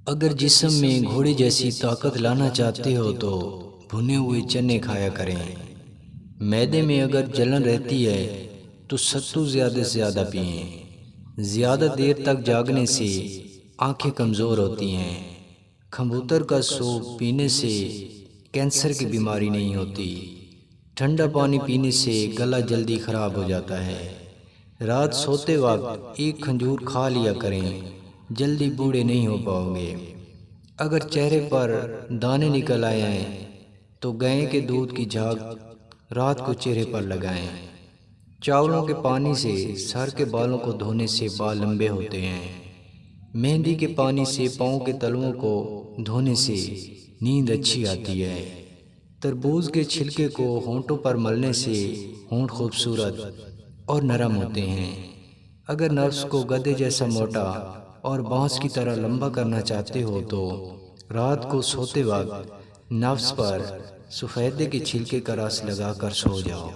اگر جسم میں گھوڑے جیسی طاقت لانا چاہتے ہو تو بھنے ہوئے چنے کھایا کریں۔ معدے میں اگر جلن رہتی ہے تو ستو زیادہ سے زیادہ پئیں۔ زیادہ دیر تک جاگنے سے آنکھیں کمزور ہوتی ہیں۔ کھمبوتر کا سوپ پینے سے کینسر کی بیماری نہیں ہوتی۔ ٹھنڈا پانی پینے سے گلا جلدی خراب ہو جاتا ہے۔ رات سوتے وقت ایک کھجور کھا لیا کریں، جلدی بوڑھے نہیں ہو پاؤ گے۔ اگر چہرے پر دانے نکل آئے ہیں تو گائے کے دودھ کی جھاگ رات کو چہرے پر لگائیں۔ چاولوں کے پانی سے سر کے بالوں کو دھونے سے بال لمبے ہوتے ہیں۔ مہندی کے پانی سے پاؤں کے تلوؤں کو دھونے سے نیند اچھی آتی ہے۔ تربوز کے چھلکے کو ہونٹوں پر ملنے سے ہونٹ خوبصورت اور نرم ہوتے ہیں۔ اگر نفس کو گدھے جیسا موٹا اور بانس کی طرح لمبا کرنا چاہتے ہو تو رات کو سوتے وقت نفس پر سفیدے کے چھلکے کا رس لگا کر سو جاؤ۔